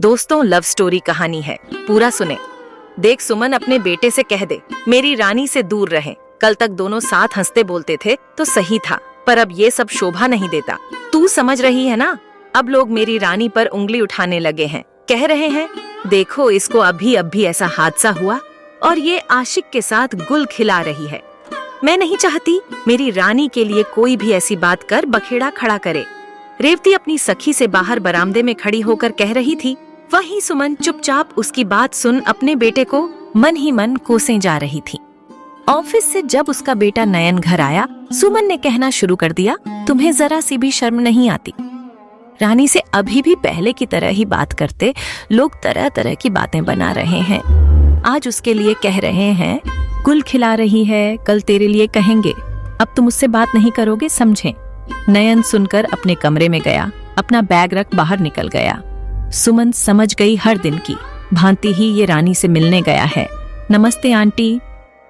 दोस्तों, love story कहानी है, पूरा सुने। देख सुमन, अपने बेटे से कह दे मेरी रानी से दूर रहे। कल तक दोनों साथ हंसते बोलते थे तो सही था, पर अब ये सब शोभा नहीं देता। तू समझ रही है ना? अब लोग मेरी रानी पर उंगली उठाने लगे हैं, कह रहे हैं देखो इसको अभी ऐसा हादसा हुआ और ये आशिक के साथ गुल खिला रही है। मैं नहीं चाहती मेरी रानी के लिए कोई भी ऐसी बात कर बखेड़ा खड़ा करे। रेवती अपनी सखी से बाहर बरामदे में खड़ी होकर कह रही थी। वहीं सुमन चुपचाप उसकी बात सुन अपने बेटे को मन ही मन कोसे जा रही थी। ऑफिस से जब उसका बेटा नयन घर आया, सुमन ने कहना शुरू कर दिया, तुम्हें जरा सी भी शर्म नहीं आती? रानी से अभी भी पहले की तरह ही बात करते लोग तरह तरह की बातें बना रहे हैं। आज उसके लिए कह रहे हैं गुल खिला रही है, कल तेरे लिए कहेंगे अब तुम मुझसे बात नहीं करोगे, समझे? नयन सुनकर अपने कमरे में गया, अपना बैग रख बाहर निकल गया। सुमन समझ गई हर दिन की भांति ही ये रानी से मिलने गया है। नमस्ते आंटी।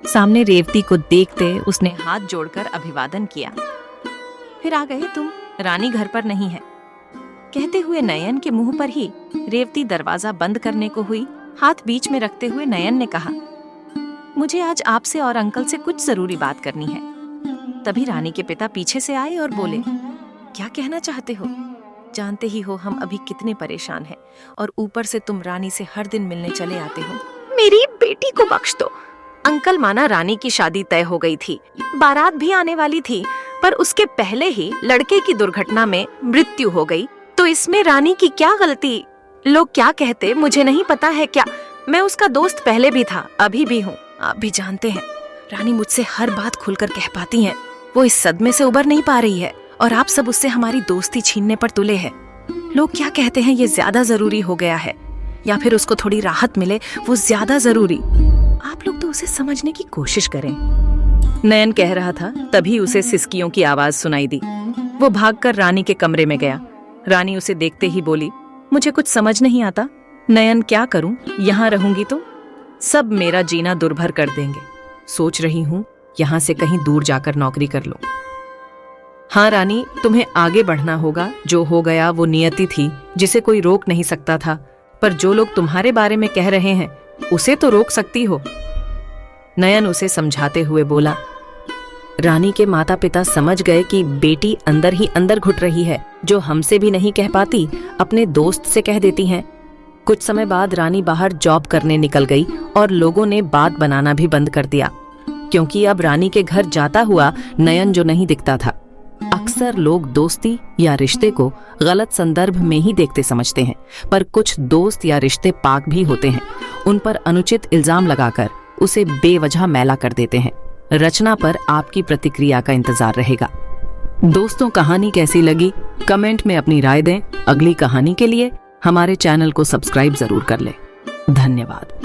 सामने रेवती को देखते उसने हाथ जोड़कर अभिवादन किया। फिर आ गए तुम? रानी घर पर नहीं है, कहते हुए नयन के मुंह पर ही रेवती दरवाजा बंद करने को हुई। हाथ बीच में रखते हुए नयन ने कहा, मुझे आज आपसे और अंकल से कुछ जरूरी बात करनी है। तभी रानी के पिता पीछे से आए और बोले, क्या कहना चाहते हो? जानते ही हो हम अभी कितने परेशान हैं और ऊपर से तुम रानी से हर दिन मिलने चले आते हो। मेरी बेटी को बख्श दो। अंकल, माना रानी की शादी तय हो गई थी, बारात भी आने वाली थी, पर उसके पहले ही लड़के की दुर्घटना में मृत्यु हो गई, तो इसमें रानी की क्या गलती? लोग क्या कहते मुझे नहीं पता है क्या? मैं उसका दोस्त पहले भी था, अभी भी हूँ। आप भी जानते हैं रानी मुझसे हर बात खुलकर कह पाती है। वो इस सदमे से उबर नहीं पा रही है और आप सब उससे हमारी दोस्ती छीनने पर तुले हैं। लोग क्या कहते हैं ये ज्यादा जरूरी हो गया है, या फिर उसको थोड़ी राहत मिले वो ज्यादा जरूरी। आप लोग तो उसे समझने की कोशिश करें। नयन कह रहा था, तभी उसे सिसकियों की आवाज सुनाई दी। वो भागकर रानी के कमरे में गया। रानी उसे देखते ही बोली, मुझे कुछ समझ नहीं आता। नयन, क्या करूं? यहाँ रहूंगी तो सब मेरा जीना दुर्भर कर देंगे। सोच रही हूँ यहाँ से कहीं दूर जाकर नौकरी कर लो। हाँ रानी, तुम्हें आगे बढ़ना होगा। जो हो गया वो नियति थी जिसे कोई रोक नहीं सकता था, पर जो लोग तुम्हारे बारे में कह रहे हैं उसे तो रोक सकती हो। नयन उसे समझाते हुए बोला। रानी के माता पिता समझ गए कि बेटी अंदर ही अंदर घुट रही है, जो हमसे भी नहीं कह पाती अपने दोस्त से कह देती हैं। कुछ समय बाद रानी बाहर जॉब करने निकल गई और लोगों ने बात बनाना भी बंद कर दिया, क्योंकि अब रानी के घर जाता हुआ नयन जो नहीं दिखता था। अक्सर लोग दोस्ती या रिश्ते को गलत संदर्भ में ही देखते समझते हैं, पर कुछ दोस्त या रिश्ते पाक भी होते हैं। उन पर अनुचित इल्जाम लगाकर उसे बेवजह मैला कर देते हैं। रचना पर आपकी प्रतिक्रिया का इंतजार रहेगा। दोस्तों, कहानी कैसी लगी कमेंट में अपनी राय दें। अगली कहानी के लिए हमारे चैनल को सब्सक्राइब जरूर कर लें। धन्यवाद।